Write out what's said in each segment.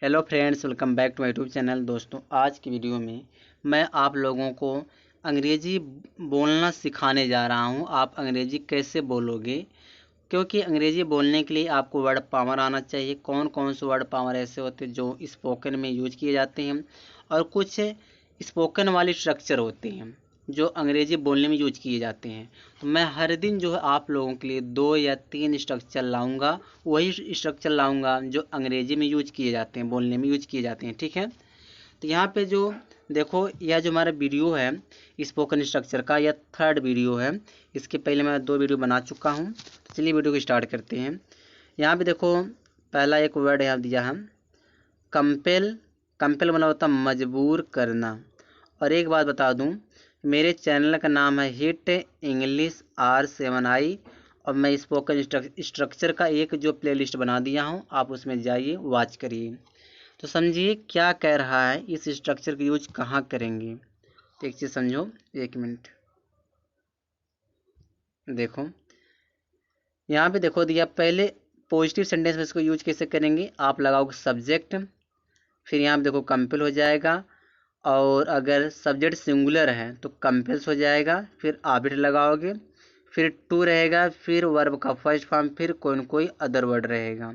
Hello friends, welcome back to my YouTube channel. दोस्तों, आज की वीडियो में मैं आप लोगों को अंग्रेज़ी बोलना सिखाने जा रहा हूं। आप अंग्रेज़ी कैसे बोलोगे, क्योंकि अंग्रेज़ी बोलने के लिए आपको वर्ड पावर आना चाहिए। कौन कौन से वर्ड पावर ऐसे होते हैं जो स्पोकन में यूज किए जाते हैं, और कुछ स्पोकन वाले स्ट्रक्चर होते हैं जो अंग्रेज़ी बोलने में यूज किए जाते हैं। तो मैं हर दिन जो है आप लोगों के लिए 2 या 3 स्ट्रक्चर लाऊंगा। वही स्ट्रक्चर लाऊंगा जो अंग्रेज़ी में यूज किए जाते हैं, बोलने में यूज किए जाते हैं। ठीक है, तो यहाँ पे जो देखो, यह जो हमारा वीडियो है स्पोकन स्ट्रक्चर का, यह 3rd वीडियो है। इसके पहले मैं 2 वीडियो बना चुका हूँ। तो चलिए वीडियो को स्टार्ट करते हैं। यहाँ पे देखो, पहला एक वर्ड यहाँ दिया है कंपेल। कंपेल मतलब होता है मजबूर करना। और एक बात बता दूं, मेरे चैनल का नाम है हिट इंग्लिश R7I, और मैं स्पोकन स्ट्रक्चर का एक जो प्लेलिस्ट बना दिया हूं, आप उसमें जाइए, वॉच करिए। तो समझिए क्या कह रहा है, इस स्ट्रक्चर का यूज कहाँ करेंगे। तो एक चीज़ समझो, 1 मिनट देखो। यहाँ पे देखो दिया, पहले पॉजिटिव सेंटेंस में इसको यूज कैसे करेंगे। आप लगाओगे सब्जेक्ट, फिर यहाँ पे देखो कंपेल हो जाएगा, और अगर सब्जेक्ट सिंगुलर है तो कंपेल्स हो जाएगा, फिर ऑब्जेक्ट लगाओगे, फिर टू रहेगा, फिर वर्ब का फर्स्ट फॉर्म, फिर कोई न कोई अदर वर्ड रहेगा।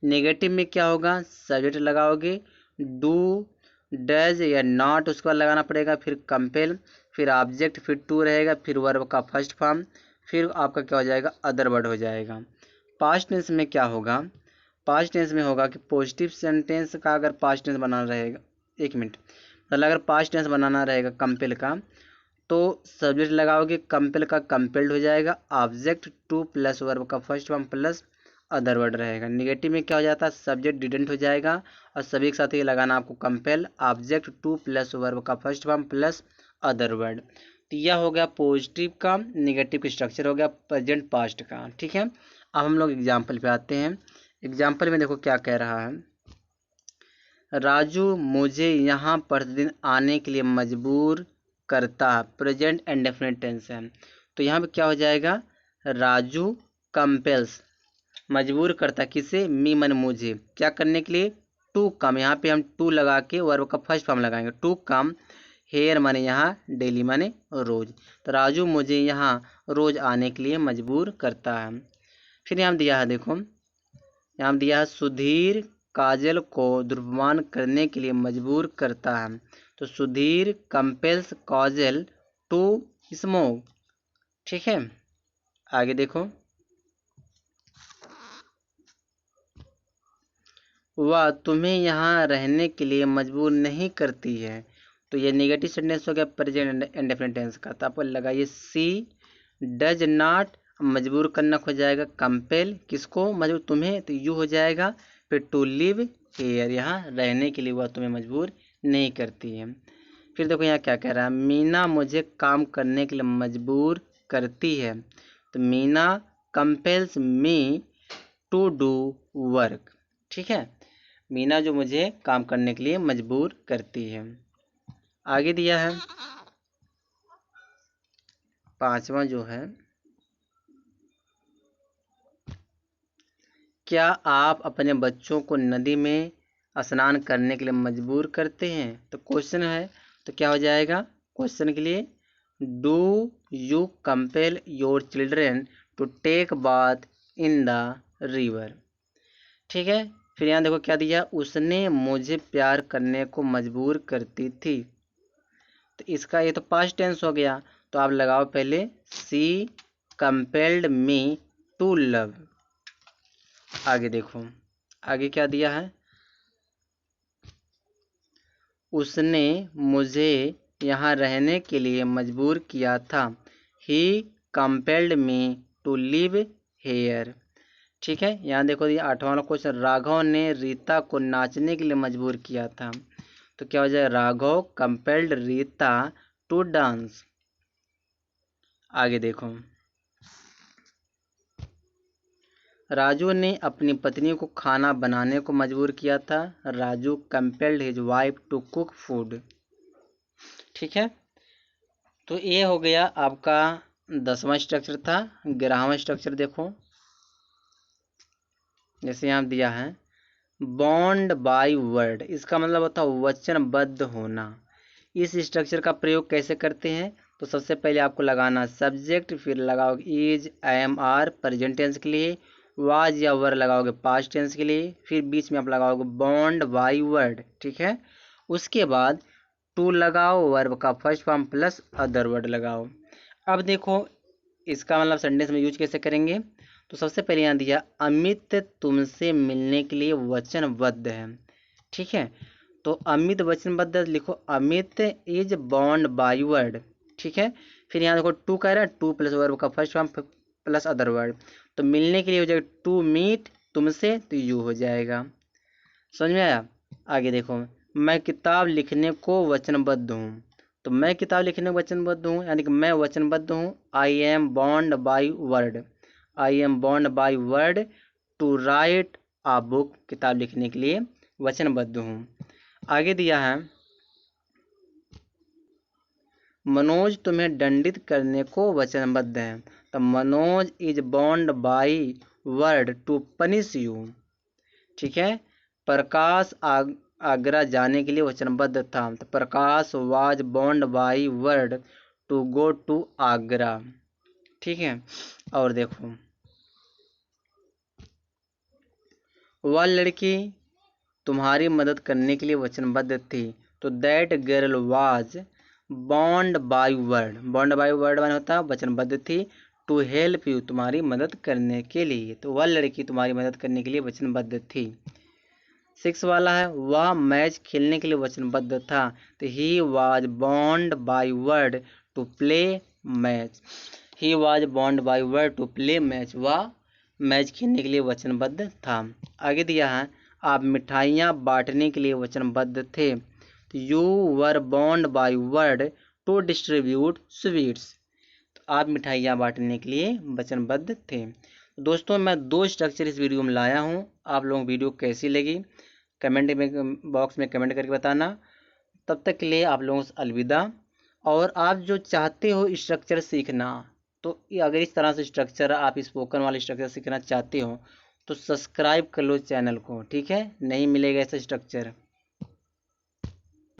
नेगेटिव में क्या होगा, सब्जेक्ट लगाओगे, डू, डज या नॉट उसके बाद लगाना पड़ेगा, फिर कंपेल, फिर ऑब्जेक्ट, फिर टू रहेगा, फिर वर्ब का फर्स्ट फॉर्म, फिर आपका क्या हो जाएगा, अदर वर्ड हो जाएगा। पास्ट टेंस में क्या होगा, पास्ट टेंस में होगा कि पॉजिटिव सेंटेंस का अगर पास्ट टेंस बनाना रहेगा, 1 मिनट, मतलब अगर पास्ट टेंस बनाना रहेगा कंपेल का, तो सब्जेक्ट लगाओगे, कंपेल का कंपेल्ड हो जाएगा, ऑब्जेक्ट टू प्लस वर्ब का first form plus other word रहेगा। निगेटिव में क्या हो जाता है, सब्जेक्ट डिडेंट हो जाएगा, और सभी के साथ ये लगाना आपको compel, object to plus verb का first form plus other word. तो यह हो गया पॉजिटिव का, निगेटिव का स्ट्रक्चर हो गया प्रेजेंट पास्ट का। ठीक है, अब हम लोग एग्जाम्पल पे आते हैं। एग्जाम्पल में देखो क्या कह रहा है, राजू मुझे यहाँ प्रतिदिन आने के लिए मजबूर करता है। प्रेजेंट इंडेफिनिट टेंस है, तो यहाँ पे क्या हो जाएगा, राजू कंपेल्स, मजबूर करता किसे, मी मन मुझे, क्या करने के लिए, टू कम। यहाँ पे हम टू लगा के वर्ब का फर्स्ट फॉर्म लगाएंगे, टू कम हेयर माने यहाँ, डेली माने रोज। तो राजू मुझे यहाँ रोज आने के लिए मजबूर करता है। फिर यहाँ दिया है, देखो यहाँ दिया है सुधीर काजल को धूम्रपान करने के लिए मजबूर करता है। तो Sudhir compels Kajal to smoke. ठीक है, आगे देखो, वह तुम्हें यहाँ रहने के लिए मजबूर नहीं करती है। तो ये नेगेटिव सेंटेंस हो गया प्रेजेंट इंडेफिनिट टेंस का। तो आप लगाइए सी डज नॉट, मजबूर करना हो जाएगा कंपेल, किसको मजबूर, तुम्हें, तो यू हो जाएगा, फिर टू लिव हेयर, यहाँ रहने के लिए वह तुम्हें मजबूर नहीं करती है। फिर देखो यहाँ क्या कह रहा है, मीना मुझे काम करने के लिए मजबूर करती है। तो Meena compels me to do work. ठीक है, मीना जो मुझे काम करने के लिए मजबूर करती है। आगे दिया है 5वां जो है, क्या आप अपने बच्चों को नदी में स्नान करने के लिए मजबूर करते हैं। तो क्वेश्चन है, तो क्या हो जाएगा, क्वेश्चन के लिए do you compel your children to take bath in the river. ठीक है, फिर यहाँ देखो क्या दिया, उसने मुझे प्यार करने को मजबूर करती थी। तो इसका ये तो पास्ट टेंस हो गया, तो आप लगाओ पहले सी कंपेल्ड मी टू लव। आगे देखो, आगे क्या दिया है, उसने मुझे यहाँ रहने के लिए मजबूर किया था। He compelled me to live here. ठीक है, यहाँ देखो ये 8वां क्वेश्चन, राघव ने रीता को नाचने के लिए मजबूर किया था। तो क्या हो जाए, Raghav compelled Rita to dance. आगे देखो, राजू ने अपनी पत्नी को खाना बनाने को मजबूर किया था। Raju compelled his wife to cook food. ठीक है, तो ये हो गया आपका 10वां स्ट्रक्चर था। 11वां स्ट्रक्चर देखो, जैसे यहाँ दिया है, बॉन्ड बाय वर्ड, इसका मतलब होता है वचनबद्ध होना। इस स्ट्रक्चर का प्रयोग कैसे करते हैं? तो सबसे पहले आपको लगाना सब्जेक्ट, फिर लगाओगे is, am, are present tense के लिए, वाज या वर लगाओगे पास्ट टेंस के लिए, फिर बीच में आप लगाओगे बॉन्ड बाय वर्ड, ठीक है। उसके बाद टू लगाओ, वर्ब का first form plus other word लगाओ। अब देखो इसका मतलब सेंटेंस में यूज कैसे करेंगे। तो सबसे पहले यहाँ दिया अमित तुमसे मिलने के लिए वचनबद्ध है, ठीक है। तो अमित वचनबद्ध लिखो, Amit is bound by word, ठीक है। फिर यहाँ देखो टू कह रहा है, टू प्लस वर्ब का first form plus other word, तो मिलने के लिए हो जाएगा टू मीट, तुमसे तो यू हो जाएगा। समझ में आया? आगे देखो, मैं किताब लिखने को वचनबद्ध हूँ। तो मैं किताब लिखने को वचनबद्ध हूँ, यानी कि मैं वचनबद्ध हूँ। I am bond by word, I am bond by word to write a book, किताब लिखने के लिए वचनबद्ध हूँ। आगे दिया है मनोज तुम्हें दंडित करने को वचनबद्ध है। तो Manoj is bound by word to punish you, ठीक है। प्रकाश आगरा जाने के लिए वचनबद्ध था। तो Prakash was bond by word to go to Agra, ठीक है। और देखो वह लड़की तुम्हारी मदद करने के लिए वचनबद्ध थी। तो that girl was bond by word, bond by word माने होता है वचनबद्ध थी, टू हेल्प यू तुम्हारी मदद करने के लिए। तो वह लड़की तुम्हारी मदद करने के लिए वचनबद्ध थी। 6 वाला है वह मैच खेलने के लिए वचनबद्ध था। तो he was bond by word to play match, he was bond by word to play match, वह मैच खेलने के लिए वचनबद्ध था। आगे दिया है आप मिठाइयाँ बांटने के लिए वचनबद्ध थे। तो you were bound by word to distribute sweets, तो आप मिठाइयाँ बांटने के लिए वचनबद्ध थे। दोस्तों मैं 2 स्ट्रक्चर इस वीडियो में लाया हूँ, आप लोगों को वीडियो कैसी लगी कमेंट में बॉक्स में कमेंट करके बताना। तब तक के लिए आप लोगों से अलविदा। और आप जो चाहते हो स्ट्रक्चर सीखना, तो अगर इस तरह से स्ट्रक्चर आप स्पोकन वाले स्ट्रक्चर सीखना चाहते हो तो सब्सक्राइब कर लो चैनल को, ठीक है। नहीं मिलेगा ऐसा स्ट्रक्चर।